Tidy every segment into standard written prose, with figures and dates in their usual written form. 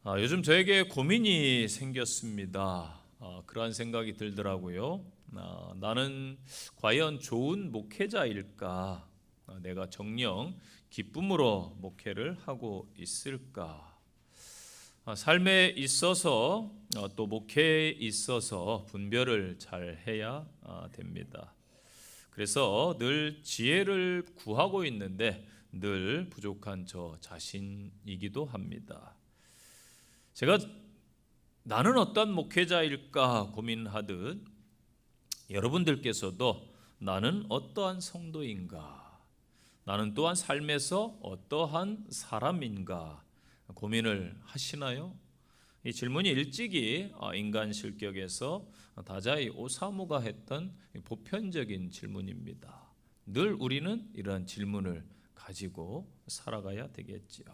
요즘 저에게 고민이 생겼습니다. 그러한 생각이 들더라고요. 나는 과연 좋은 목회자일까? 내가 정녕 기쁨으로 목회를 하고 있을까? 삶에 있어서 또 목회에 있어서 분별을 잘 해야 됩니다. 그래서 늘 지혜를 구하고 있는데 늘 부족한 저 자신이기도 합니다. 제가 나는 어떤 목회자일까 고민하듯 여러분들께서도 나는 어떠한 성도인가, 나는 또한 삶에서 어떠한 사람인가 고민을 하시나요? 이 질문이 일찍이 인간 실격에서 다자이 오사무가 했던 보편적인 질문입니다. 늘 우리는 이러한 질문을 가지고 살아가야 되겠지요.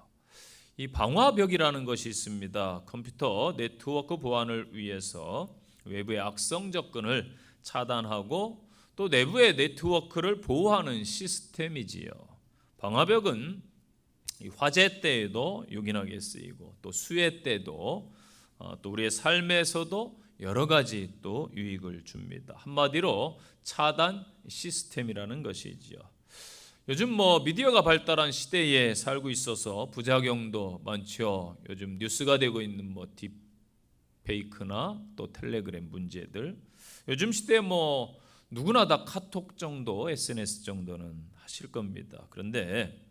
이 방화벽이라는 것이 있습니다. 컴퓨터 네트워크 보안을 위해서 외부의 악성 접근을 차단하고 또 내부의 네트워크를 보호하는 시스템이지요. 방화벽은 화재 때에도 요긴하게 쓰이고 또 수해 때도 또 우리의 삶에서도 여러 가지 또 유익을 줍니다. 한마디로 차단 시스템이라는 것이지요. 요즘 미디어가 발달한 시대에 살고 있어서 부작용도 많죠. 요즘 뉴스가 되고 있는 딥페이크나 또 텔레그램 문제들. 요즘 시대에 누구나 다 카톡 정도, SNS 정도는 하실 겁니다. 그런데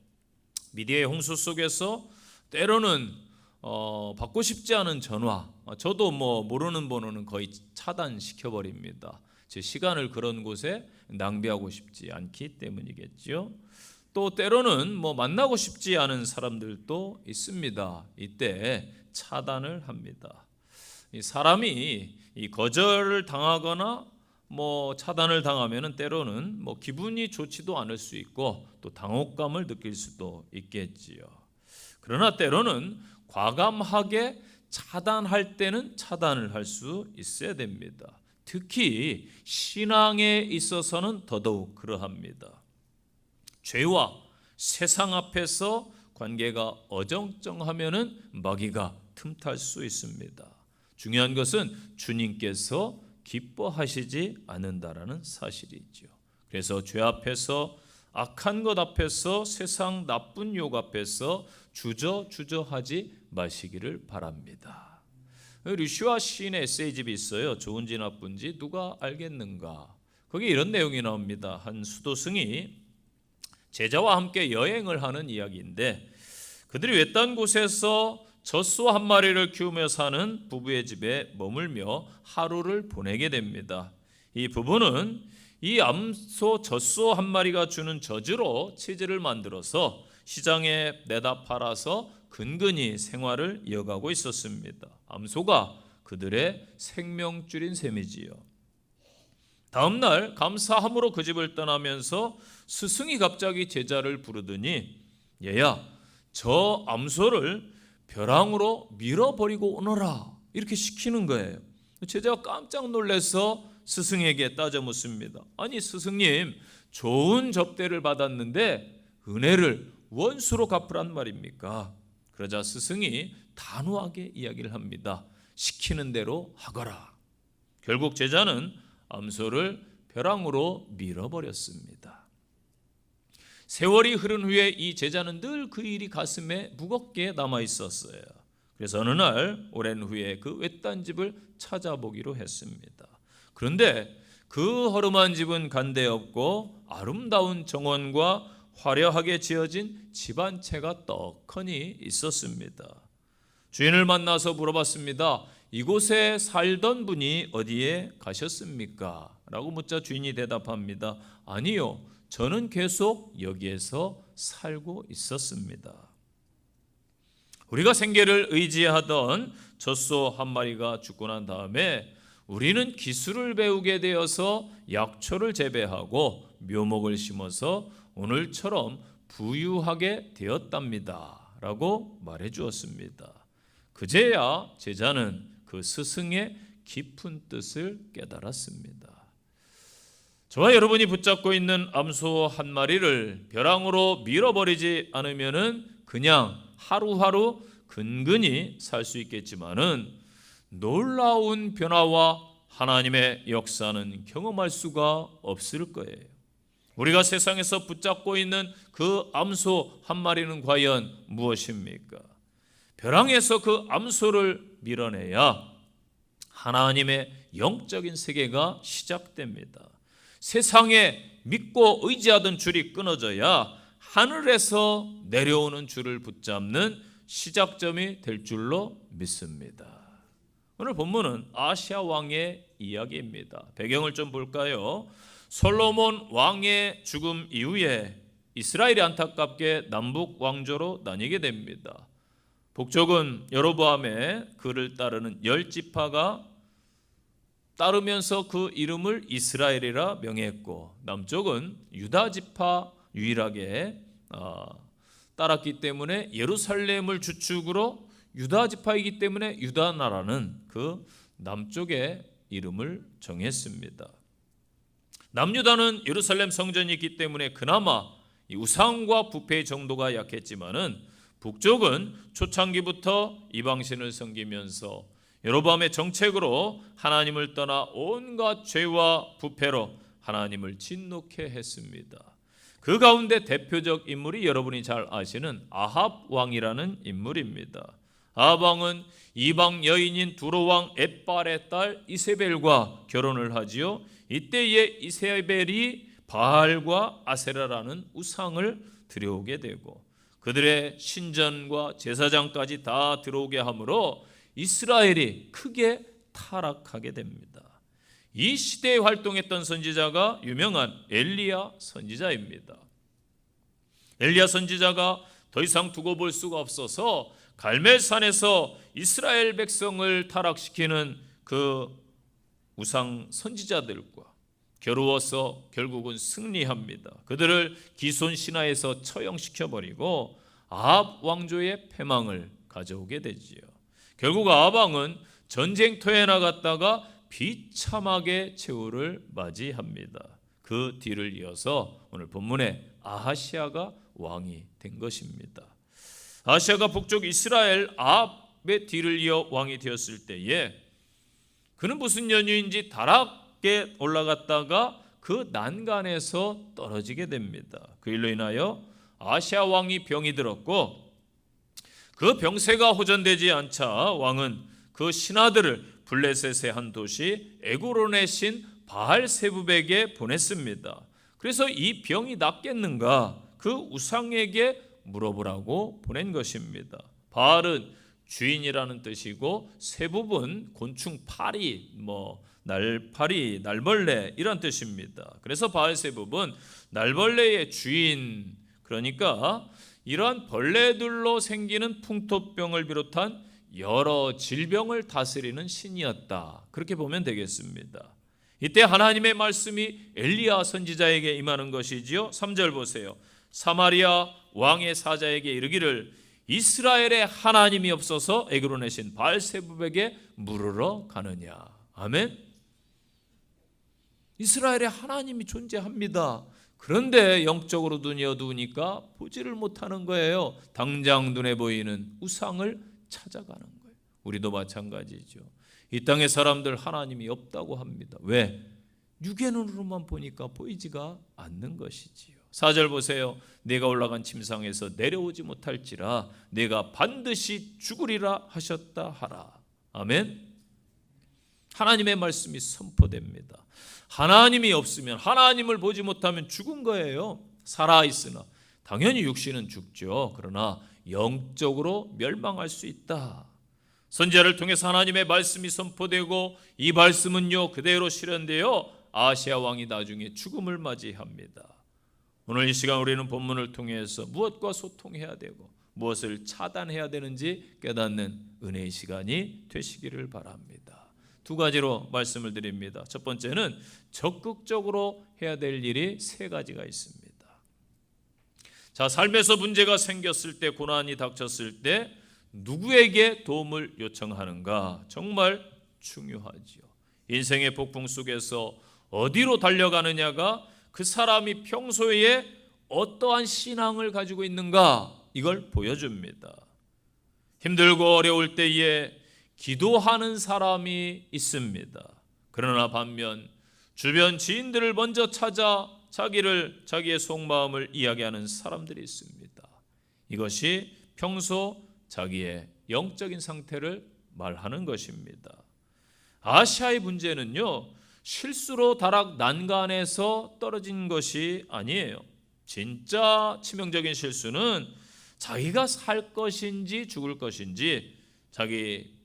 미디어의 홍수 속에서 때로는 받고 싶지 않은 전화, 저도 모르는 번호는 거의 차단시켜 버립니다. 제 시간을 그런 곳에 낭비하고 싶지 않기 때문이겠죠. 또 때로는 만나고 싶지 않은 사람들도 있습니다. 이때 차단을 합니다. 이 사람이 이 거절을 당하거나 차단을 당하면은 때로는 기분이 좋지도 않을 수 있고 또 당혹감을 느낄 수도 있겠지요. 그러나 때로는 과감하게 차단할 때는 차단을 할 수 있어야 됩니다. 특히 신앙에 있어서는 더더욱 그러합니다. 죄와 세상 앞에서 관계가 어정쩡하면은 마귀가 틈탈 수 있습니다. 중요한 것은 주님께서 기뻐하시지 않는다라는 사실이죠. 그래서 죄 앞에서 악한 것 앞에서 세상 나쁜 욕 앞에서 주저하지 마시기를 바랍니다. 류시아 시인의 에세이집이 있어요. 좋은지 나쁜지 누가 알겠는가. 거기에 이런 내용이 나옵니다. 한 수도승이 제자와 함께 여행을 하는 이야기인데 그들이 외딴 곳에서 젖소 한 마리를 키우며 사는 부부의 집에 머물며 하루를 보내게 됩니다. 이 부부는 이 암소 젖소 한 마리가 주는 젖으로 치즈를 만들어서 시장에 내다 팔아서 근근히 생활을 이어가고 있었습니다. 암소가 그들의 생명줄인 셈이지요. 다음 날 감사함으로 그 집을 떠나면서 스승이 갑자기 제자를 부르더니 얘야, 저 암소를 벼랑으로 밀어버리고 오너라 이렇게 시키는 거예요. 제자가 깜짝 놀라서 스승에게 따져 묻습니다. 아니 스승님, 좋은 접대를 받았는데 은혜를 원수로 갚으란 말입니까? 그러자 스승이 단호하게 이야기를 합니다. 시키는 대로 하거라. 결국 제자는 암소를 벼랑으로 밀어버렸습니다. 세월이 흐른 후에 이 제자는 늘 그 일이 가슴에 무겁게 남아 있었어요. 그래서 어느 날 오랜 후에 그 외딴 집을 찾아보기로 했습니다. 그런데 그 허름한 집은 간데없고 아름다운 정원과 화려하게 지어진 집 한 채가 떡하니 있었습니다. 주인을 만나서 물어봤습니다. 이곳에 살던 분이 어디에 가셨습니까? 라고 묻자 주인이 대답합니다. 아니요, 저는 계속 여기에서 살고 있었습니다. 우리가 생계를 의지하던 젖소 한 마리가 죽고 난 다음에 우리는 기술을 배우게 되어서 약초를 재배하고 묘목을 심어서 오늘처럼 부유하게 되었답니다. 라고 말해 주었습니다. 그제야 제자는 그 스승의 깊은 뜻을 깨달았습니다. 저와 여러분이 붙잡고 있는 암소 한 마리를 벼랑으로 밀어버리지 않으면은 그냥 하루하루 근근히 살 수 있겠지만은 놀라운 변화와 하나님의 역사는 경험할 수가 없을 거예요. 우리가 세상에서 붙잡고 있는 그 암소 한 마리는 과연 무엇입니까? 벼랑에서 그 암소를 밀어내야 하나님의 영적인 세계가 시작됩니다. 세상에 믿고 의지하던 줄이 끊어져야 하늘에서 내려오는 줄을 붙잡는 시작점이 될 줄로 믿습니다. 오늘 본문은 아시아 왕의 이야기입니다. 배경을 좀 볼까요? 솔로몬 왕의 죽음 이후에 이스라엘이 안타깝게 남북 왕조로 나뉘게 됩니다. 북쪽은 여로보암의 그를 따르는 10지파가 따르면서 그 이름을 이스라엘이라 명했고, 남쪽은 유다 지파 유일하게 따랐기 때문에 예루살렘을 주축으로 유다 지파이기 때문에 유다 나라는 그 남쪽의 이름을 정했습니다. 남유다는 예루살렘 성전이 있기 때문에 그나마 이 우상과 부패의 정도가 약했지만은 북쪽은 초창기부터 이방신을 섬기면서 여로보암의 정책으로 하나님을 떠나 온갖 죄와 부패로 하나님을 진노케 했습니다. 그 가운데 대표적 인물이 여러분이 잘 아시는 아합 왕이라는 인물입니다. 아합 왕은 이방 여인인 두로 왕 엣발의 딸 이세벨과 결혼을 하지요. 이때에 이세벨이 바알과 아세라라는 우상을 들여오게 되고 그들의 신전과 제사장까지 다 들어오게 하므로 이스라엘이 크게 타락하게 됩니다. 이 시대에 활동했던 선지자가 유명한 엘리야 선지자입니다. 엘리야 선지자가 더 이상 두고 볼 수가 없어서 갈멜산에서 이스라엘 백성을 타락시키는 그 우상 선지자들과 겨루어서 결국은 승리합니다. 그들을 기손 신화에서 처형시켜버리고 아합 왕조의 패망을 가져오게 되지요. 결국 아합 왕은 전쟁터에 나갔다가 비참하게 최후를 맞이합니다. 그 뒤를 이어서 오늘 본문에 아하시아가 왕이 된 것입니다. 아하시아가 북쪽 이스라엘 아합의 뒤를 이어 왕이 되었을 때에 그는 무슨 연유인지 다락에 올라갔다가 그 난간에서 떨어지게 됩니다. 그 일로 인하여 아하시아 왕이 병이 들었고 그 병세가 호전되지 않자 왕은 그 신하들을 블레셋의 한 도시 에고론의 신 바알세붑에게 보냈습니다. 그래서 이 병이 낫겠는가 그 우상에게 물어보라고 보낸 것입니다. 바알은 주인이라는 뜻이고 세붑은 곤충 파리, 날파리, 날벌레 이런 뜻입니다. 그래서 바알세붑은 날벌레의 주인, 그러니까 이러한 벌레들로 생기는 풍토병을 비롯한 여러 질병을 다스리는 신이었다. 그렇게 보면 되겠습니다. 이때 하나님의 말씀이 엘리야 선지자에게 임하는 것이지요. 3절 보세요. 사마리아 왕의 사자에게 이르기를 이스라엘의 하나님이 없어서 에그론의 신 바알세붑에게 물으러 가느냐. 아멘. 이스라엘의 하나님이 존재합니다. 그런데 영적으로 눈이 어두우니까 보지를 못하는 거예요. 당장 눈에 보이는 우상을 찾아가는 거예요. 우리도 마찬가지죠. 이 땅의 사람들 하나님이 없다고 합니다. 왜? 육의 눈으로만 보니까 보이지가 않는 것이지요. 4절 보세요. 내가 올라간 침상에서 내려오지 못할지라 내가 반드시 죽으리라 하셨다 하라. 아멘. 하나님의 말씀이 선포됩니다. 하나님이 없으면, 하나님을 보지 못하면 죽은 거예요. 살아있으나 당연히 육신은 죽죠. 그러나 영적으로 멸망할 수 있다. 선지자를 통해서 하나님의 말씀이 선포되고 이 말씀은요 그대로 실현되어 아시아 왕이 나중에 죽음을 맞이합니다. 오늘 이 시간 우리는 본문을 통해서 무엇과 소통해야 되고 무엇을 차단해야 되는지 깨닫는 은혜의 시간이 되시기를 바랍니다. 두 가지로 말씀을 드립니다. 첫 번째는 적극적으로 해야 될 일이 세 가지가 있습니다. 자, 삶에서 문제가 생겼을 때, 고난이 닥쳤을 때 누구에게 도움을 요청하는가 정말 중요하지요. 인생의 폭풍 속에서 어디로 달려가느냐가 그 사람이 평소에 어떠한 신앙을 가지고 있는가 이걸 보여줍니다. 힘들고 어려울 때에 기도하는 사람이 있습니다. 그러나 반면 주변 지인들을 먼저 찾아 자기의 속마음을 이야기하는 사람들이 있습니다. 이것이 평소 자기의 영적인 상태를 말하는 것입니다. 아시아의 문제는요, 실수로 다락 난간에서 떨어진 것이 아니에요. 진짜 치명적인 실수는 자기가 살 것인지 죽을 것인지 자기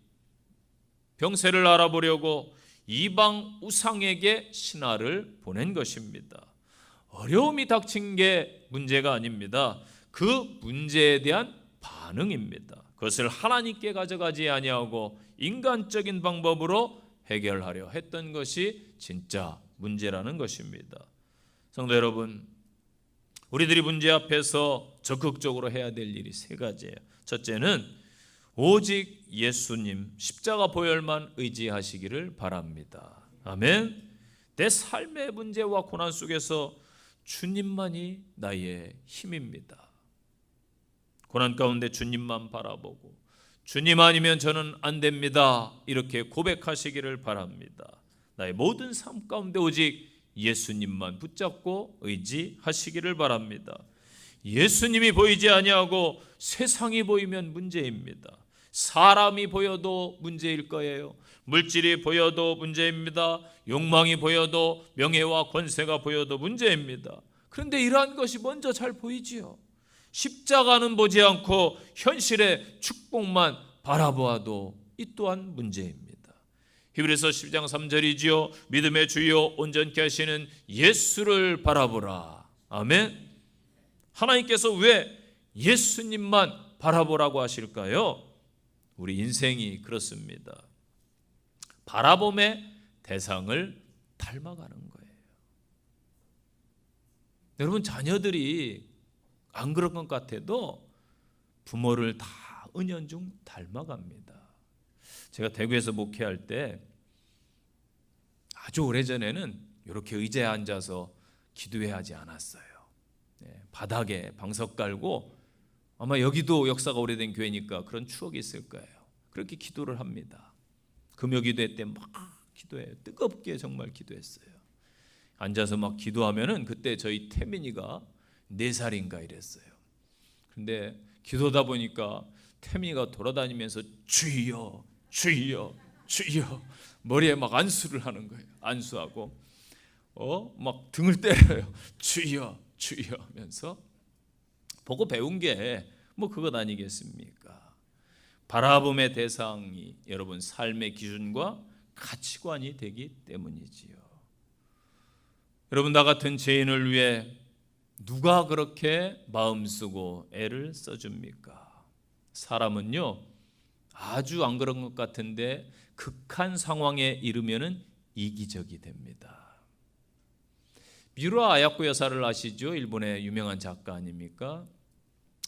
병세를 알아보려고 이방 우상에게 신하를 보낸 것입니다. 어려움이 닥친 게 문제가 아닙니다. 그 문제에 대한 반응입니다. 그것을 하나님께 가져가지 아니하고 인간적인 방법으로 해결하려 했던 것이 진짜 문제라는 것입니다. 성도 여러분, 우리들이 문제 앞에서 적극적으로 해야 될 일이 세 가지예요. 첫째는 오직 예수님 십자가 보혈만 의지하시기를 바랍니다. 아멘. 내 삶의 문제와 고난 속에서 주님만이 나의 힘입니다. 고난 가운데 주님만 바라보고 주님 아니면 저는 안 됩니다, 이렇게 고백하시기를 바랍니다. 나의 모든 삶 가운데 오직 예수님만 붙잡고 의지하시기를 바랍니다. 예수님이 보이지 아니하고 세상이 보이면 문제입니다. 사람이 보여도 문제일 거예요. 물질이 보여도 문제입니다. 욕망이 보여도, 명예와 권세가 보여도 문제입니다. 그런데 이러한 것이 먼저 잘 보이지요. 십자가는 보지 않고 현실의 축복만 바라보아도 이 또한 문제입니다. 히브리서 12장 3절이지요. 믿음의 주요 온전케 하시는 예수를 바라보라. 아멘. 하나님께서 왜 예수님만 바라보라고 하실까요? 우리 인생이 그렇습니다. 바라봄의 대상을 닮아가는 거예요. 여러분, 자녀들이 안 그런 것 같아도 부모를 다 은연중 닮아갑니다. 제가 대구에서 목회할 때 아주 오래전에는 이렇게 의자에 앉아서 기도해야 하지 않았어요. 바닥에 방석 깔고, 아마 여기도 역사가 오래된 교회니까 그런 추억이 있을 거예요. 그렇게 기도를 합니다. 금요기도회 때 막 기도해요. 뜨겁게 정말 기도했어요. 앉아서 막 기도하면은 그때 저희 태민이가 4살인가 이랬어요. 근데 기도하다 보니까 태민이가 돌아다니면서 주여 주여 주여 머리에 막 안수를 하는 거예요. 안수하고 막 등을 때려요. 주여 주여 하면서. 보고 배운 게 뭐 그것 아니겠습니까? 바라봄의 대상이 여러분 삶의 기준과 가치관이 되기 때문이지요. 여러분, 나 같은 죄인을 위해 누가 그렇게 마음 쓰고 애를 써줍니까? 사람은요, 아주 안 그런 것 같은데 극한 상황에 이르면은 이기적이 됩니다. 미루아 아야코 여사를 아시죠? 일본의 유명한 작가 아닙니까?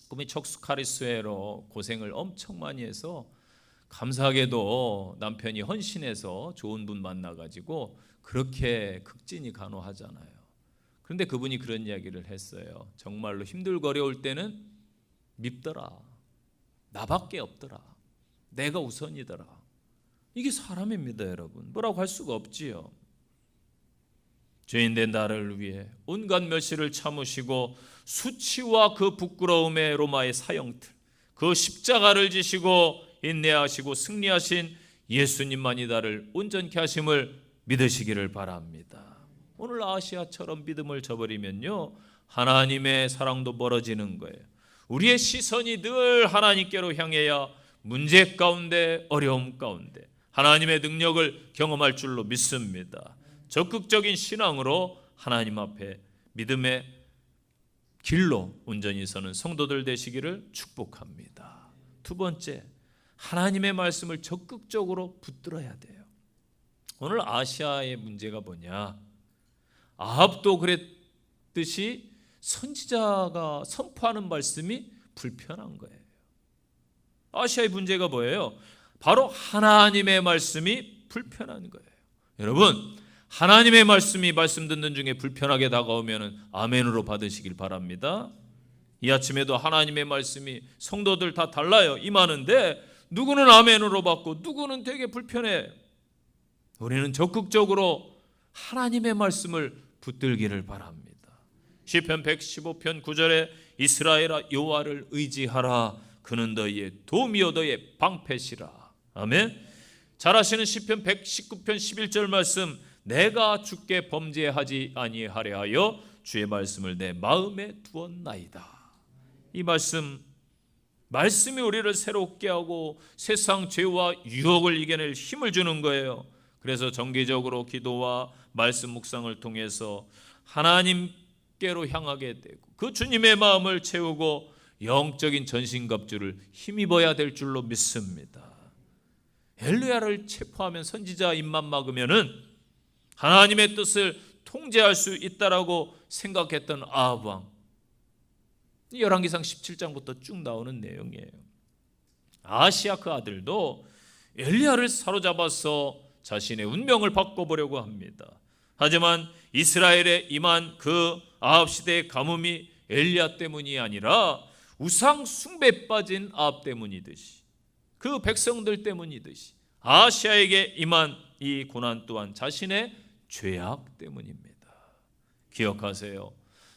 꿈이 척수카리스회로 고생을 엄청 많이 해서 감사하게도 남편이 헌신해서 좋은 분 만나가지고 그렇게 극진히 간호하잖아요. 그런데 그분이 그런 이야기를 했어요. 정말로 힘들고 어려울 때는 밉더라. 나밖에 없더라. 내가 우선이더라. 이게 사람입니다, 여러분. 뭐라고 할 수가 없지요. 죄인된 나를 위해 온갖 멸시를 참으시고 수치와 그 부끄러움의 로마의 사형틀, 그 십자가를 지시고 인내하시고 승리하신 예수님만이 나를 온전케 하심을 믿으시기를 바랍니다. 오늘 아시아처럼 믿음을 저버리면요, 하나님의 사랑도 멀어지는 거예요. 우리의 시선이 늘 하나님께로 향해야 문제 가운데, 어려움 가운데 하나님의 능력을 경험할 줄로 믿습니다. 적극적인 신앙으로 하나님 앞에 믿음의 길로 온전히 서는 성도들 되시기를 축복합니다. 두 번째, 하나님의 말씀을 적극적으로 붙들어야 돼요. 오늘 아시아의 문제가 뭐냐? 아합도 그랬듯이 선지자가 선포하는 말씀이 불편한 거예요. 아시아의 문제가 뭐예요? 바로 하나님의 말씀이 불편한 거예요. 여러분, 하나님의 말씀이 말씀 듣는 중에 불편하게 다가오면 아멘으로 받으시길 바랍니다. 이 아침에도 하나님의 말씀이 성도들 다 달라요. 임하는데 누구는 아멘으로 받고 누구는 되게 불편해. 우리는 적극적으로 하나님의 말씀을 붙들기를 바랍니다. 시편 115편 9절에 이스라엘아 여호와를 의지하라. 그는 너희의 도움이요 너희의 방패시라. 아멘. 잘 아시는 시편 119편 11절 말씀, 내가 주께 범죄하지 아니하려 하여 주의 말씀을 내 마음에 두었나이다. 이 말씀이 우리를 새롭게 하고 세상 죄와 유혹을 이겨낼 힘을 주는 거예요. 그래서 정기적으로 기도와 말씀 묵상을 통해서 하나님께로 향하게 되고 그 주님의 마음을 채우고 영적인 전신갑주를 힘입어야 될 줄로 믿습니다. 엘리야를 체포하면 선지자 입만 막으면은 하나님의 뜻을 통제할 수 있다라고 생각했던 아합 왕, 열왕기상 17장부터 쭉 나오는 내용이에요. 아하시야 그 아들도 엘리야를 사로잡아서 자신의 운명을 바꿔보려고 합니다. 하지만 이스라엘에 임한 그 아합 시대의 가뭄이 엘리야 때문이 아니라 우상 숭배에 빠진 아합 때문이듯이, 그 백성들 때문이듯이 아하시야에게 임한 이 고난 또한 자신의 죄악 때문입니다. 기억하세요.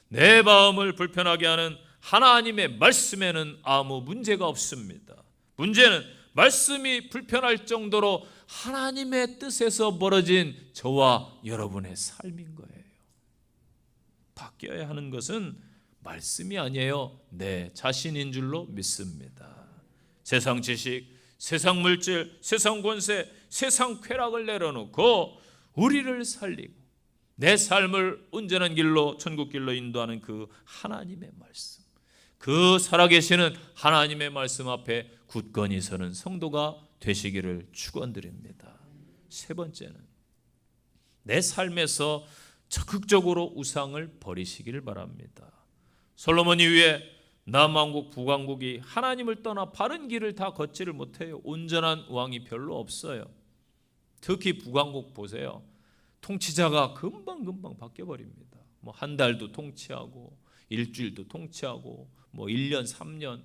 내 마음을 불편하게 하는 하나님의 말씀에는 아무 문제가 없습니다. 문제는 말씀이 불편할 정도로 하나님의 뜻에서 멀어진 저와 여러분의 삶인 거예요. 바뀌어야 하는 것은 말씀이 아니에요. 내 자신인 줄로 믿습니다. 세상 지식, 세상 물질, 세상 권세, 세상 쾌락을 내려놓고 우리를 살리고 내 삶을 온전한 길로, 천국 길로 인도하는 그 하나님의 말씀, 그 살아계시는 하나님의 말씀 앞에 굳건히 서는 성도가 되시기를 축원드립니다. 세 번째는 내 삶에서 적극적으로 우상을 버리시기를 바랍니다. 솔로몬 이후에 남왕국 북왕국이 하나님을 떠나 바른 길을 다 걷지를 못해요. 온전한 왕이 별로 없어요. 특히 북왕국 보세요. 통치자가 금방 바뀌어버립니다. 뭐 한 달도 통치하고 일주일도 통치하고 뭐 1년 3년,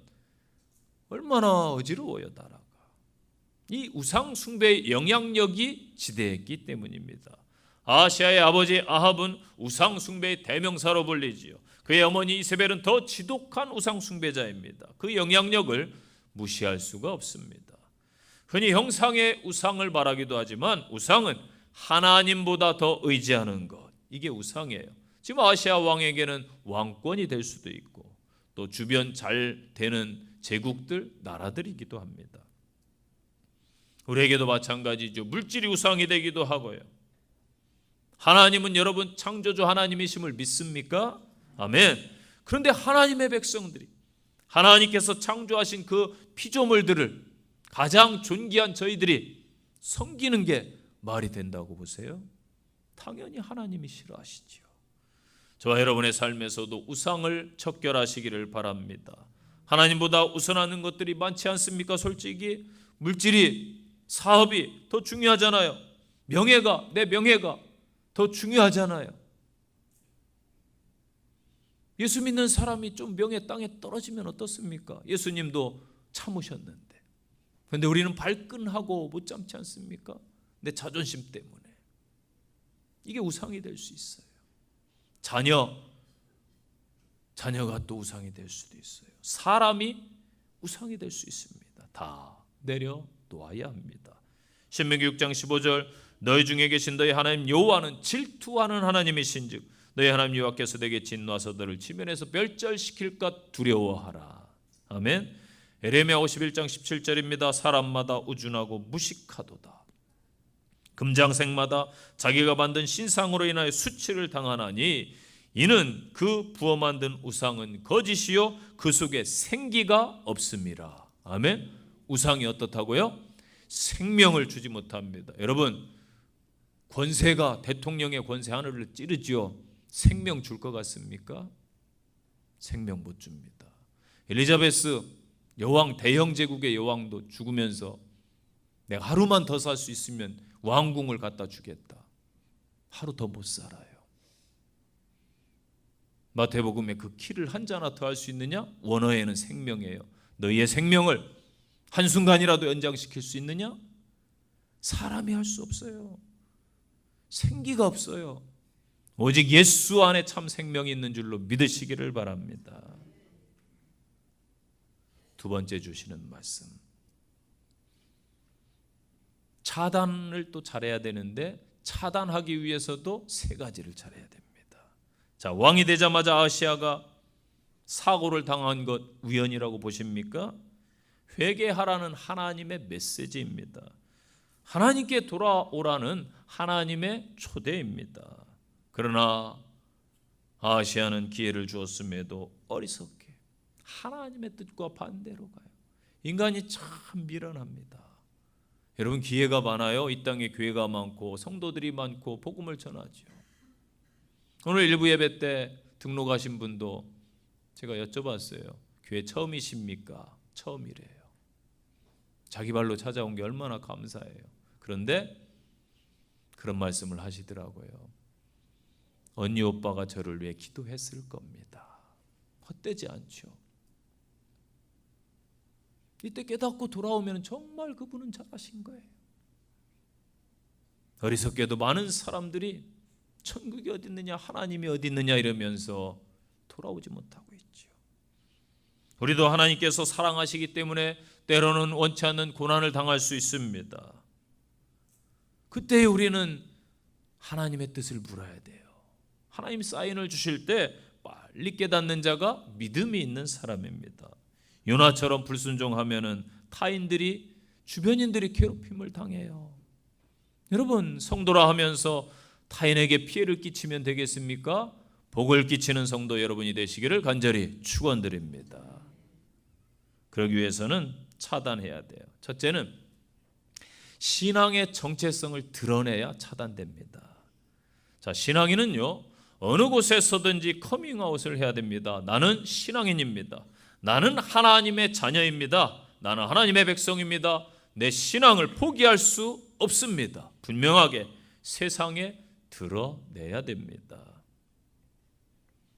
얼마나 어지러워요 나라가. 이 우상 숭배의 영향력이 지대했기 때문입니다. 아하시야의 아버지 아합은 우상 숭배의 대명사로 불리지요. 그의 어머니 이세벨은 더 지독한 우상 숭배자입니다. 그 영향력을 무시할 수가 없습니다. 흔히 형상의 우상을 말하기도 하지만 우상은 하나님보다 더 의지하는 것, 이게 우상이에요. 지금 아시아 왕에게는 왕권이 될 수도 있고 또 주변 잘 되는 제국들, 나라들이기도 합니다. 우리에게도 마찬가지죠. 물질이 우상이 되기도 하고요. 하나님은 여러분 창조주 하나님이심을 믿습니까? 아멘. 그런데 하나님의 백성들이 하나님께서 창조하신 그 피조물들을 가장 존귀한 저희들이 섬기는 게 말이 된다고 보세요? 당연히 하나님이 싫어하시지요. 저와 여러분의 삶에서도 우상을 척결하시기를 바랍니다. 하나님보다 우선하는 것들이 많지 않습니까? 솔직히 물질이, 사업이 더 중요하잖아요. 명예가, 내 명예가 더 중요하잖아요. 예수 믿는 사람이 좀 명예 땅에 떨어지면 어떻습니까? 예수님도 참으셨는데. 그런데 우리는 발끈하고 못 참지 않습니까? 내 자존심 때문에. 이게 우상이 될 수 있어요. 자녀가 또 우상이 될 수도 있어요. 사람이 우상이 될 수 있습니다. 다 내려놓아야 합니다. 신명기 6장 15절, 너희 중에 계신 너희 하나님 여호와는 질투하는 하나님이신즉 너희 하나님 여호와께서 내게 진노하사 너를 지면에서 멸절시킬까 두려워하라. 아멘. 에레미야 51장 17절입니다. 사람마다 우준하고 무식하도다. 금장색마다 자기가 만든 신상으로 인하여 수치를 당하나니 이는 그 부어 만든 우상은 거짓이요 그 속에 생기가 없음이라. 아멘. 우상이 어떻다고요? 생명을 주지 못합니다. 여러분, 권세가, 대통령의 권세 하늘을 찌르지요. 생명 줄 것 같습니까? 생명 못 줍니다. 엘리자베스 여왕, 대형 제국의 여왕도 죽으면서 내가 하루만 더 살 수 있으면 왕궁을 갖다 주겠다. 하루 더 못 살아요. 마태복음의 그 키를 한 자나 더 할 수 있느냐? 원어에는 생명이에요. 너희의 생명을 한순간이라도 연장시킬 수 있느냐? 사람이 할 수 없어요. 생기가 없어요. 오직 예수 안에 참 생명이 있는 줄로 믿으시기를 바랍니다. 두 번째 주시는 말씀. 차단을 또 잘해야 되는데 차단하기 위해서도 세 가지를 잘해야 됩니다. 자, 왕이 되자마자 아하시아가 사고를 당한 것 우연이라고 보십니까? 회개하라는 하나님의 메시지입니다. 하나님께 돌아오라는 하나님의 초대입니다. 그러나 아하시아는 기회를 주었음에도 어리석게 하나님의 뜻과 반대로 가요. 인간이 참 미련합니다. 여러분, 기회가 많아요. 이 땅에 교회가 많고 성도들이 많고 복음을 전하죠. 오늘 일부 예배 때 등록하신 분도 제가 여쭤봤어요. 교회 처음이십니까? 처음이래요. 자기 발로 찾아온 게 얼마나 감사해요. 그런데 그런 말씀을 하시더라고요. 언니 오빠가 저를 위해 기도했을 겁니다. 헛되지 않죠. 이때 깨닫고 돌아오면 정말 그분은 잘하신 거예요. 어리석게도 많은 사람들이 천국이 어디 있느냐, 하나님이 어디 있느냐 이러면서 돌아오지 못하고 있죠. 우리도 하나님께서 사랑하시기 때문에 때로는 원치 않는 고난을 당할 수 있습니다. 그때 우리는 하나님의 뜻을 물어야 돼요. 하나님 사인을 주실 때 빨리 깨닫는 자가 믿음이 있는 사람입니다. 요나처럼 불순종하면은 타인들이, 주변인들이 괴롭힘을 당해요. 여러분, 성도라 하면서 타인에게 피해를 끼치면 되겠습니까? 복을 끼치는 성도 여러분이 되시기를 간절히 축원드립니다. 그러기 위해서는 차단해야 돼요. 첫째는 신앙의 정체성을 드러내야 차단됩니다. 자, 신앙인은요, 어느 곳에서든지 커밍아웃을 해야 됩니다. 나는 신앙인입니다. 나는 하나님의 자녀입니다. 나는 하나님의 백성입니다. 내 신앙을 포기할 수 없습니다. 분명하게 세상에 드러내야 됩니다.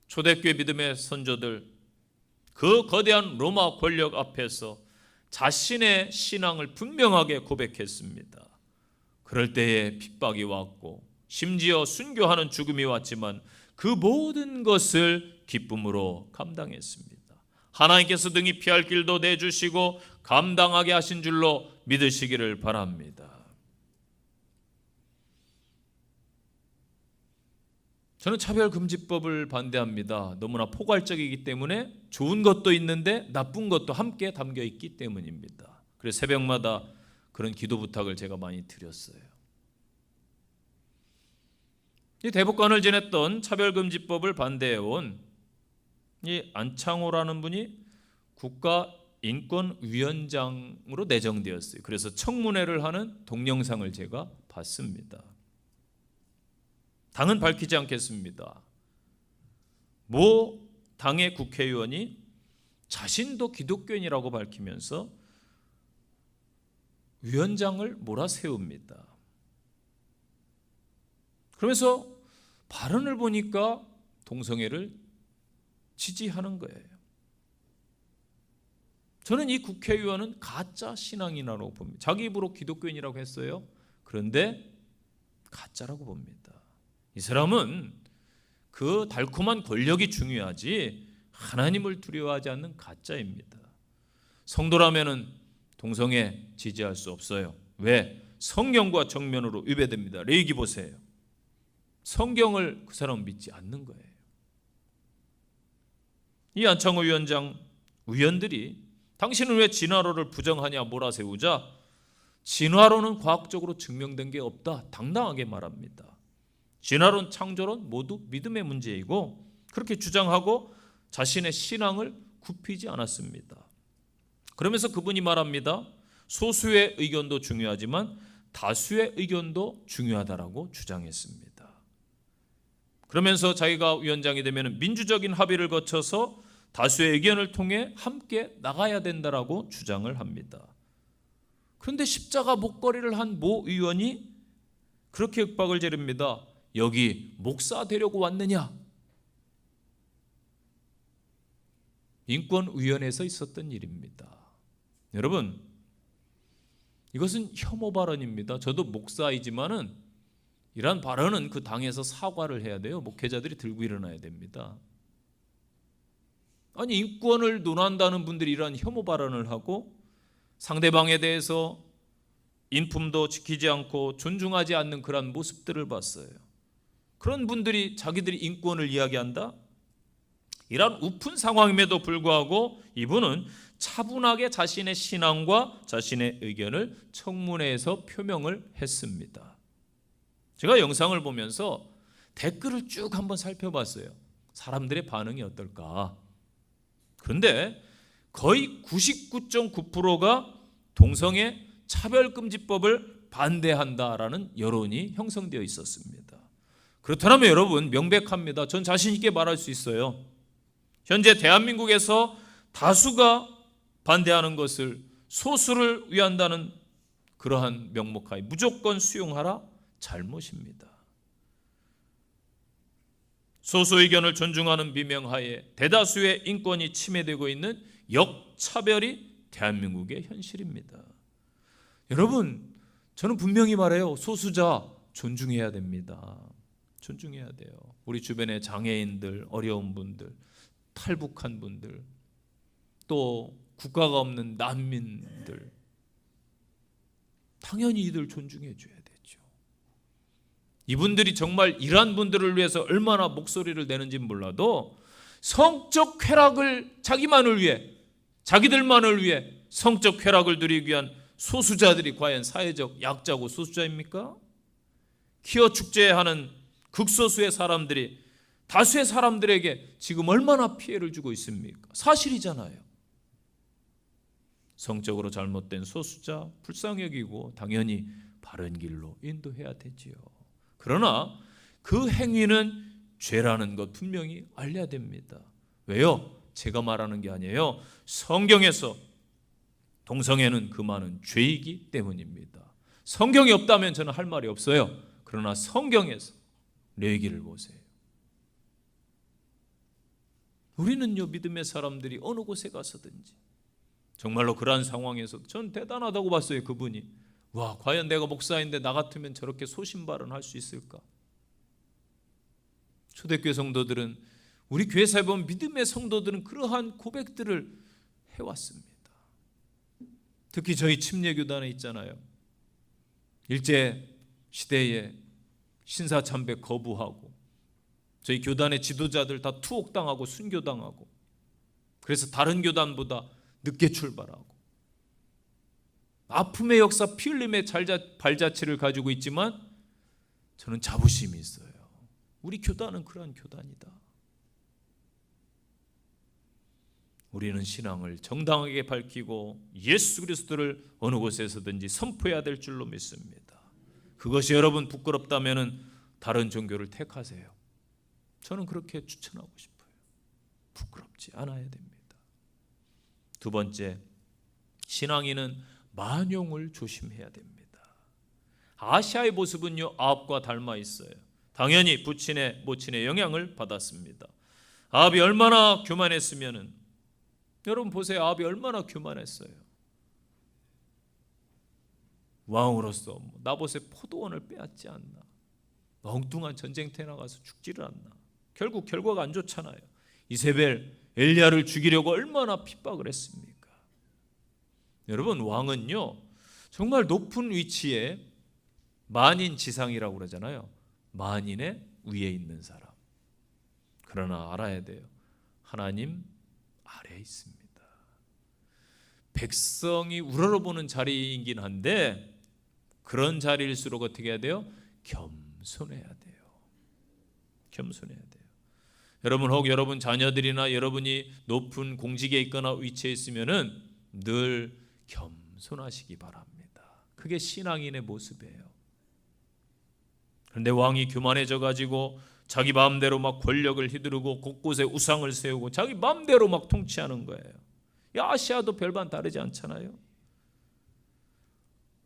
초대교회 믿음의 선조들, 그 거대한 로마 권력 앞에서 자신의 신앙을 분명하게 고백했습니다. 그럴 때에 핍박이 왔고 심지어 순교하는 죽음이 왔지만 그 모든 것을 기쁨으로 감당했습니다. 하나님께서 등이 피할 길도 내주시고 감당하게 하신 줄로 믿으시기를 바랍니다. 저는 차별금지법을 반대합니다. 너무나 포괄적이기 때문에 좋은 것도 있는데 나쁜 것도 함께 담겨 있기 때문입니다. 그래서 새벽마다 그런 기도 부탁을 제가 많이 드렸어요. 이 대법관을 지냈던 차별금지법을 반대해온 이 안창호라는 분이 국가인권위원장으로 내정되었어요. 그래서 청문회를 하는 동영상을 제가 봤습니다. 당은 밝히지 않겠습니다. 모 당의 국회의원이 자신도 기독교인이라고 밝히면서 위원장을 몰아세웁니다. 그러면서 발언을 보니까 동성애를 지지하는 거예요. 저는 이 국회의원은 가짜 신앙인이라고 봅니다. 자기 입으로 기독교인이라고 했어요. 그런데 가짜라고 봅니다. 이 사람은 그 달콤한 권력이 중요하지 하나님을 두려워하지 않는 가짜입니다. 성도라면은 동성애 지지할 수 없어요. 왜? 성경과 정면으로 위배됩니다. 레위기 보세요. 성경을 그 사람은 믿지 않는 거예요. 이 안창호 위원장 위원들이 당신은 왜 진화론을 부정하냐 몰아세우자 진화론은 과학적으로 증명된 게 없다 당당하게 말합니다. 진화론, 창조론 모두 믿음의 문제이고 그렇게 주장하고 자신의 신앙을 굽히지 않았습니다. 그러면서 그분이 말합니다. 소수의 의견도 중요하지만 다수의 의견도 중요하다라고 주장했습니다. 그러면서 자기가 위원장이 되면 민주적인 합의를 거쳐서 다수의 의견을 통해 함께 나가야 된다라고 주장을 합니다. 그런데 십자가 목걸이를 한 모 의원이 그렇게 윽박을 지릅니다. 여기 목사 되려고 왔느냐? 인권위원회에서 있었던 일입니다. 여러분, 이것은 혐오 발언입니다. 저도 목사이지만은 이러한 발언은 그 당에서 사과를 해야 돼요. 목회자들이 들고 일어나야 됩니다. 아니, 인권을 논한다는 분들이 이러한 혐오 발언을 하고 상대방에 대해서 인품도 지키지 않고 존중하지 않는 그런 모습들을 봤어요. 그런 분들이 자기들이 인권을 이야기한다? 이런 우픈 상황임에도 불구하고 이분은 차분하게 자신의 신앙과 자신의 의견을 청문회에서 표명을 했습니다. 제가 영상을 보면서 댓글을 쭉 한번 살펴봤어요. 사람들의 반응이 어떨까? 그런데 거의 99.9%가 동성애 차별금지법을 반대한다라는 여론이 형성되어 있었습니다. 그렇다면 여러분, 명백합니다. 전 자신 있게 말할 수 있어요. 현재 대한민국에서 다수가 반대하는 것을 소수를 위한다는 그러한 명목하에 무조건 수용하라? 잘못입니다. 소수 의견을 존중하는 비명하에 대다수의 인권이 침해되고 있는 역차별이 대한민국의 현실입니다. 여러분, 저는 분명히 말해요. 소수자 존중해야 됩니다. 존중해야 돼요. 우리 주변의 장애인들, 어려운 분들, 탈북한 분들, 또 국가가 없는 난민들, 당연히 이들 존중해 줘야 되죠. 이분들이 정말 이러한 분들을 위해서 얼마나 목소리를 내는지 몰라도 성적 쾌락을 자기만을 위해, 자기들만을 위해 성적 쾌락을 누리기 위한 소수자들이 과연 사회적 약자고 소수자입니까? 퀴어 축제하는 극소수의 사람들이 다수의 사람들에게 지금 얼마나 피해를 주고 있습니까? 사실이잖아요. 성적으로 잘못된 소수자 불쌍히 여기고 당연히 바른 길로 인도해야 되지요. 그러나 그 행위는 죄라는 것 분명히 알려야 됩니다. 왜요? 제가 말하는 게 아니에요. 성경에서 동성애는 그 많은 죄이기 때문입니다. 성경이 없다면 저는 할 말이 없어요. 그러나 성경에서 레위기를 보세요. 우리는요, 믿음의 사람들이 어느 곳에 가서든지 정말로 그러한 상황에서 전 대단하다고 봤어요. 그분이 와, 과연 내가 목사인데 나 같으면 저렇게 소신발언할 수 있을까? 초대교회 성도들은, 우리 교회사에 보면 믿음의 성도들은 그러한 고백들을 해왔습니다. 특히 저희 침례교단에 있잖아요. 일제 시대에 신사참배 거부하고 저희 교단의 지도자들 다 투옥당하고 순교당하고, 그래서 다른 교단보다 늦게 출발하고 아픔의 역사, 피 흘림의 발자취를 가지고 있지만 저는 자부심이 있어요. 우리 교단은 그러한 교단이다. 우리는 신앙을 정당하게 밝히고 예수 그리스도를 어느 곳에서든지 선포해야 될 줄로 믿습니다. 그것이 여러분 부끄럽다면 다른 종교를 택하세요. 저는 그렇게 추천하고 싶어요. 부끄럽지 않아야 됩니다. 두 번째, 신앙인은 만용을 조심해야 됩니다. 아시아의 모습은요, 아합과 닮아 있어요. 당연히 부친의 모친의 영향을 받았습니다. 아합이 얼마나 교만했으면은, 여러분 보세요. 아합이 얼마나 교만했어요. 왕으로서 나봇의 포도원을 빼앗지 않나, 엉뚱한 전쟁터에 나가서 죽지를 않나. 결국 결과가 안 좋잖아요. 이세벨, 엘리야를 죽이려고 얼마나 핍박을 했습니까? 여러분, 왕은요 정말 높은 위치에 만인지상이라고 그러잖아요. 만인의 위에 있는 사람. 그러나 알아야 돼요. 하나님 아래에 있습니다. 백성이 우러러보는 자리이긴 한데 그런 자리일수록 어떻게 해야 돼요? 겸손해야 돼요. 겸손해야 돼요. 여러분, 혹 여러분 자녀들이나 여러분이 높은 공직에 있거나 위치에 있으면은 늘 겸손하시기 바랍니다. 그게 신앙인의 모습이에요. 그런데 왕이 교만해져 가지고 자기 마음대로 막 권력을 휘두르고 곳곳에 우상을 세우고 자기 마음대로 막 통치하는 거예요. 아시아도 별반 다르지 않잖아요.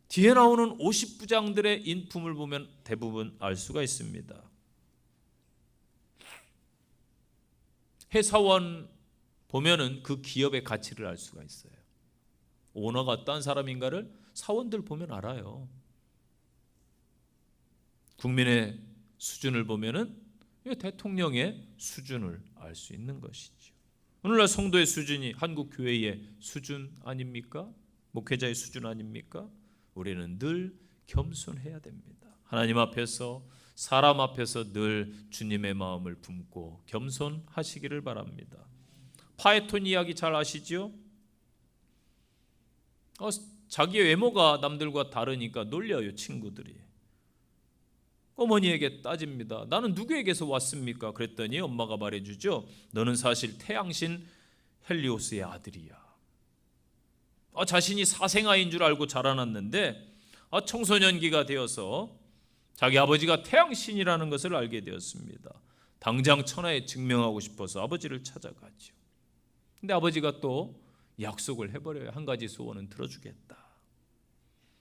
뒤에 나오는 50부장들의 인품을 보면 대부분 알 수가 있습니다. 해사원 보면은 그 기업의 가치를 알 수가 있어요. 오너가 어떤 사람인가를 사원들 보면 알아요. 국민의 수준을 보면은 대통령의 수준을 알 수 있는 것이죠. 오늘날 성도의 수준이 한국 교회의 수준 아닙니까? 목회자의 수준 아닙니까? 우리는 늘 겸손해야 됩니다. 하나님 앞에서, 사람 앞에서 늘 주님의 마음을 품고 겸손하시기를 바랍니다. 파에톤 이야기 잘 아시죠? 자기의 외모가 남들과 다르니까 놀려요, 친구들이. 어머니에게 따집니다. 나는 누구에게서 왔습니까? 그랬더니 엄마가 말해주죠. 너는 사실 태양신 헬리오스의 아들이야. 자신이 사생아인 줄 알고 자라났는데 청소년기가 되어서 자기 아버지가 태양신이라는 것을 알게 되었습니다. 당장 천하에 증명하고 싶어서 아버지를 찾아가죠. 근데 아버지가 또 약속을 해버려요. 한 가지 소원은 들어주겠다.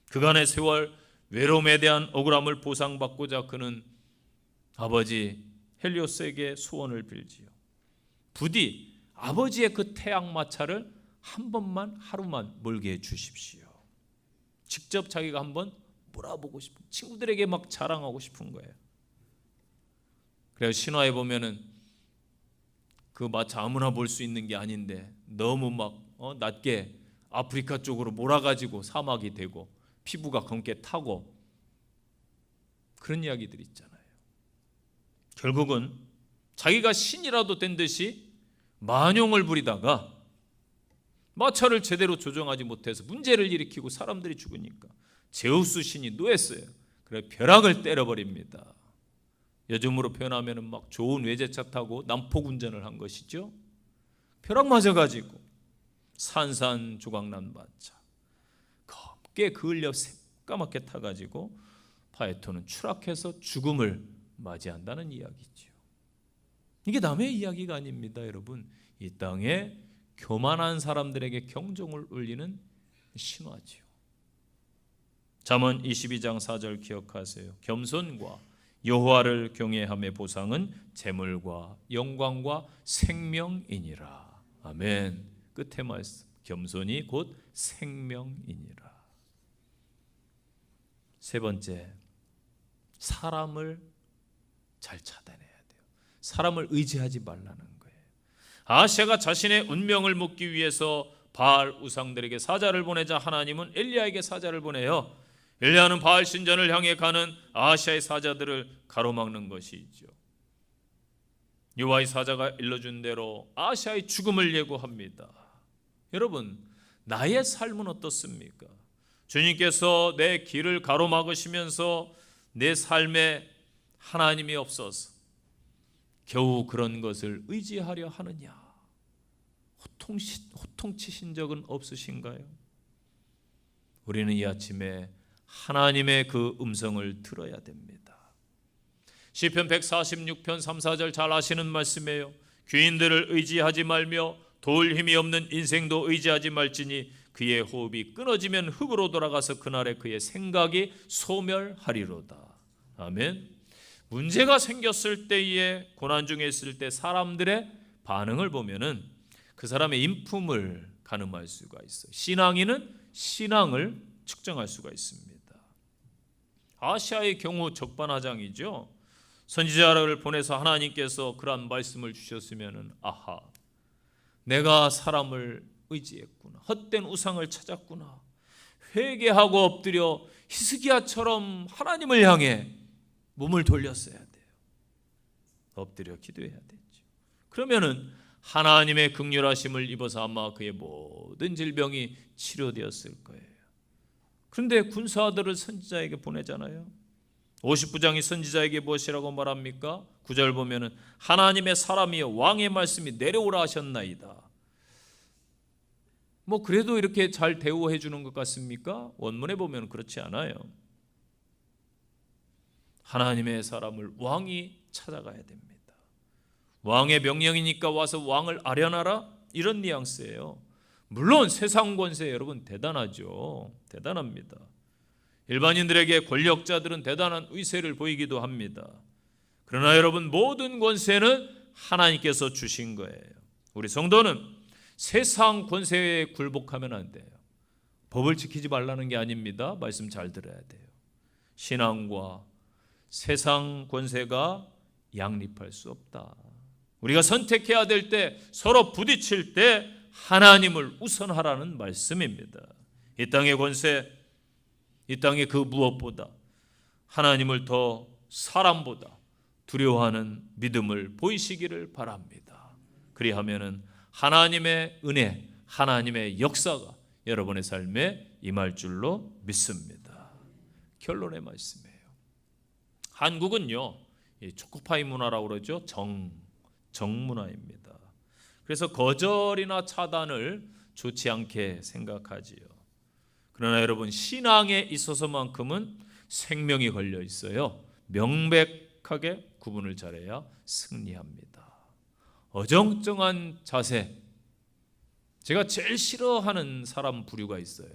그간의 세월 외로움에 대한 억울함을 보상받고자 그는 아버지 헬리오스에게 소원을 빌지요. 부디 아버지의 그 태양마차를 한 번만, 하루만 몰게 해주십시오. 직접 자기가 한번 몰아보고 싶은, 친구들에게 막 자랑하고 싶은 거예요. 그래서 신화에 보면은 그 마차 아무나 볼 수 있는 게 아닌데 너무 막 낮게 아프리카 쪽으로 몰아가지고 사막이 되고 피부가 검게 타고 그런 이야기들이 있잖아요. 결국은 자기가 신이라도 된 듯이 만용을 부리다가 마차를 제대로 조정하지 못해서 문제를 일으키고 사람들이 죽으니까 제우스 신이 노했어요. 그래 벼락을 때려버립니다. 요즘으로 표현하면 막 좋은 외제차 타고 난폭 운전을 한 것이죠. 벼락 맞아가지고 산산조각난 마차 검게 그을려 새까맣게 타가지고 파에톤은 추락해서 죽음을 맞이한다는 이야기죠. 이게 남의 이야기가 아닙니다, 여러분. 이 땅에 교만한 사람들에게 경종을 울리는 신화지요. 잠언 22장 4절 기억하세요. 겸손과 여호와를 경외함의 보상은 재물과 영광과 생명이니라. 아멘. 끝에 말씀. 겸손이 곧 생명이니라. 세 번째, 사람을 잘 찾아내야 돼요. 사람을 의지하지 말라는 거예요. 아하시아가 자신의 운명을 묻기 위해서 바알 우상들에게 사자를 보내자 하나님은 엘리야에게 사자를 보내요. 엘리야는 바알 신전을 향해 가는 아하시아의 사자들을 가로막는 것이죠. 여호와의 사자가 일러준 대로 아하시아의 죽음을 예고합니다. 여러분, 나의 삶은 어떻습니까? 주님께서 내 길을 가로막으시면서 내 삶에 하나님이 없어서 겨우 그런 것을 의지하려 하느냐? 호통치신 적은 없으신가요? 우리는 이 아침에 하나님의 그 음성을 들어야 됩니다. 시편 146편 3, 4절 잘 아시는 말씀이에요. 귀인들을 의지하지 말며 도울 힘이 없는 인생도 의지하지 말지니 그의 호흡이 끊어지면 흙으로 돌아가서 그날에 그의 생각이 소멸하리로다. 아멘. 문제가 생겼을 때에, 고난 중에 있을 때 사람들의 반응을 보면은 그 사람의 인품을 가늠할 수가 있어요. 신앙인은 신앙을 측정할 수가 있습니다. 아시아의 경우 적반하장이죠. 선지자를 보내서 하나님께서 그러한 말씀을 주셨으면은 아하, 내가 사람을 의지했구나, 헛된 우상을 찾았구나, 회개하고 엎드려 히스기야처럼 하나님을 향해 몸을 돌렸어야 돼요. 엎드려 기도해야 되죠. 그러면은 하나님의 긍휼하심을 입어서 아마 그의 모든 질병이 치료되었을 거예요. 그런데 군사들을 선지자에게 보내잖아요. 50부장이 선지자에게 무엇이라고 말합니까? 9절 보면은 하나님의 사람이여 왕의 말씀이 내려오라 하셨나이다. 그래도 이렇게 잘 대우해 주는 것 같습니까? 원문에 보면 그렇지 않아요. 하나님의 사람을 왕이 찾아가야 됩니다. 왕의 명령이니까 와서 왕을 아련하라, 이런 뉘앙스예요. 물론 세상 권세 여러분 대단하죠. 대단합니다. 일반인들에게 권력자들은 대단한 위세를 보이기도 합니다. 그러나 여러분, 모든 권세는 하나님께서 주신 거예요. 우리 성도는 세상 권세에 굴복하면 안 돼요. 법을 지키지 말라는 게 아닙니다. 말씀 잘 들어야 돼요. 신앙과 세상 권세가 양립할 수 없다. 우리가 선택해야 될 때, 서로 부딪힐 때 하나님을 우선하라는 말씀입니다. 이 땅의 권세, 이 땅의 그 무엇보다 하나님을 더 사람보다 두려워하는 믿음을 보이시기를 바랍니다. 그리하면은 하나님의 은혜, 하나님의 역사가 여러분의 삶에 임할 줄로 믿습니다. 결론의 말씀이에요. 한국은요, 초코파이 문화라고 그러죠. 정문화입니다. 그래서 거절이나 차단을 좋지 않게 생각하지요. 그러나 여러분, 신앙에 있어서만큼은 생명이 걸려 있어요. 명백하게 구분을 잘해야 승리합니다. 어정쩡한 자세, 제가 제일 싫어하는 사람 부류가 있어요.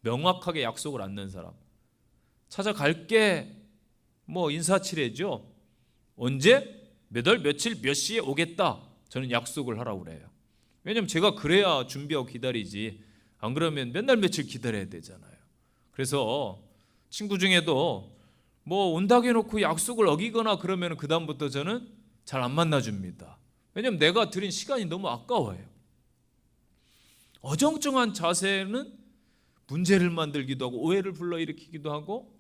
명확하게 약속을 안 낸 사람. 찾아갈게, 인사치레죠. 언제, 몇 월, 며칠, 몇 시에 오겠다. 저는 약속을 하라고 그래요. 왜냐하면 제가 그래야 준비하고 기다리지, 안 그러면 맨날 며칠 기다려야 되잖아요. 그래서 친구 중에도 온다고 해놓고 약속을 어기거나 그러면 그 다음부터 저는 잘 안 만나줍니다. 왜냐하면 내가 드린 시간이 너무 아까워요. 어정쩡한 자세는 문제를 만들기도 하고 오해를 불러일으키기도 하고,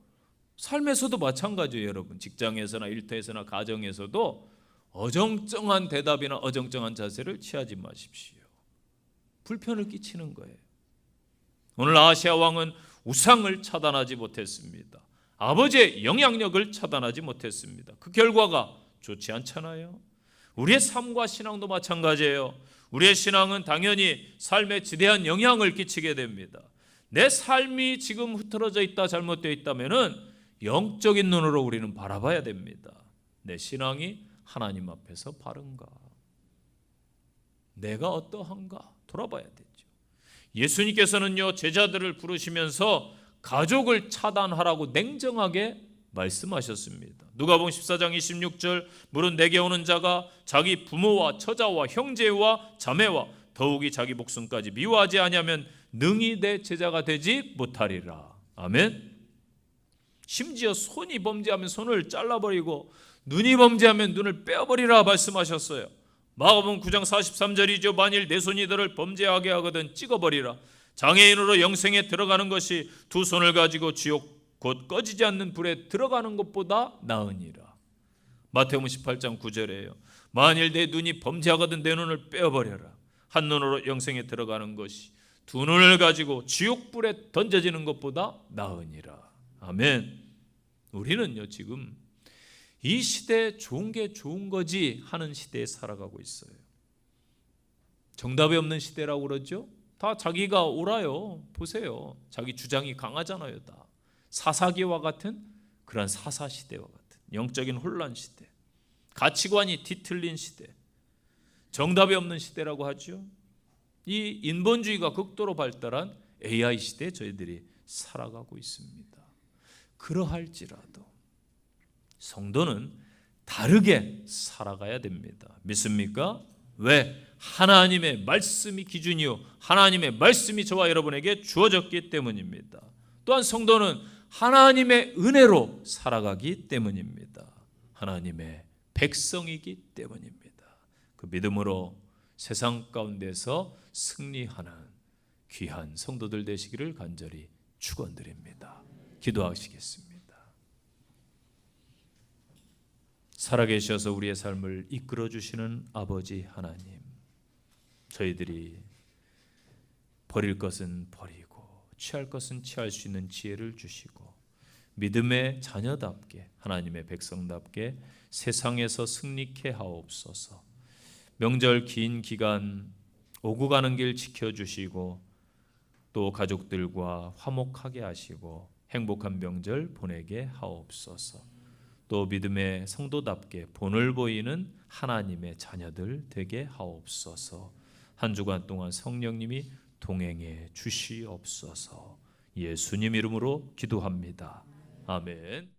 삶에서도 마찬가지예요. 여러분, 직장에서나 일터에서나 가정에서도 어정쩡한 대답이나 어정쩡한 자세를 취하지 마십시오. 불편을 끼치는 거예요. 오늘 아하시아 왕은 우상을 차단하지 못했습니다. 아버지의 영향력을 차단하지 못했습니다. 그 결과가 좋지 않잖아요. 우리의 삶과 신앙도 마찬가지예요. 우리의 신앙은 당연히 삶에 지대한 영향을 끼치게 됩니다. 내 삶이 지금 흐트러져 있다, 잘못되어 있다면은 영적인 눈으로 우리는 바라봐야 됩니다. 내 신앙이 하나님 앞에서 바른가? 내가 어떠한가? 돌아봐야 되죠. 예수님께서는요, 제자들을 부르시면서 가족을 차단하라고 냉정하게 말씀하셨습니다. 누가복음 14장 26절, 무릇 내게 오는 자가 자기 부모와 처자와 형제와 자매와 더욱이 자기 목숨까지 미워하지 아니하면 능히 내 제자가 되지 못하리라. 아멘. 심지어 손이 범죄하면 손을 잘라버리고 눈이 범죄하면 눈을 빼어버리라 말씀하셨어요. 마가복음 9장 43절이죠. 만일 내 손이 너를 범죄하게 하거든 찍어버리라. 장애인으로 영생에 들어가는 것이 두 손을 가지고 지옥 곧 꺼지지 않는 불에 들어가는 것보다 나으니라. 마태복음 18장 9절이에요. 만일 내 눈이 범죄하거든 내 눈을 빼어버려라. 한 눈으로 영생에 들어가는 것이 두 눈을 가지고 지옥불에 던져지는 것보다 나으니라. 아멘. 우리는요, 지금 이 시대에 좋은 게 좋은 거지 하는 시대에 살아가고 있어요. 정답이 없는 시대라고 그러죠. 다 자기가 옳아요. 보세요. 자기 주장이 강하잖아요. 다 사사기와 같은 그런 사사시대와 같은 영적인 혼란 시대, 가치관이 뒤틀린 시대, 정답이 없는 시대라고 하죠. 이 인본주의가 극도로 발달한 AI 시대에 저희들이 살아가고 있습니다. 그러할지라도 성도는 다르게 살아가야 됩니다. 믿습니까? 왜? 하나님의 말씀이 기준이요, 하나님의 말씀이 저와 여러분에게 주어졌기 때문입니다. 또한 성도는 하나님의 은혜로 살아가기 때문입니다. 하나님의 백성이기 때문입니다. 그 믿음으로 세상 가운데서 승리하는 귀한 성도들 되시기를 간절히 축원드립니다. 기도하시겠습니다. 살아계셔서 우리의 삶을 이끌어 주시는 아버지 하나님, 저희들이 버릴 것은 버리고 취할 것은 취할 수 있는 지혜를 주시고 믿음의 자녀답게 하나님의 백성답게 세상에서 승리케 하옵소서. 명절 긴 기간 오고 가는 길 지켜주시고 또 가족들과 화목하게 하시고 행복한 명절 보내게 하옵소서. 또 믿음의 성도답게 본을 보이는 하나님의 자녀들 되게 하옵소서. 한 주간 동안 성령님이 동행해 주시옵소서. 예수님 이름으로 기도합니다. 아멘.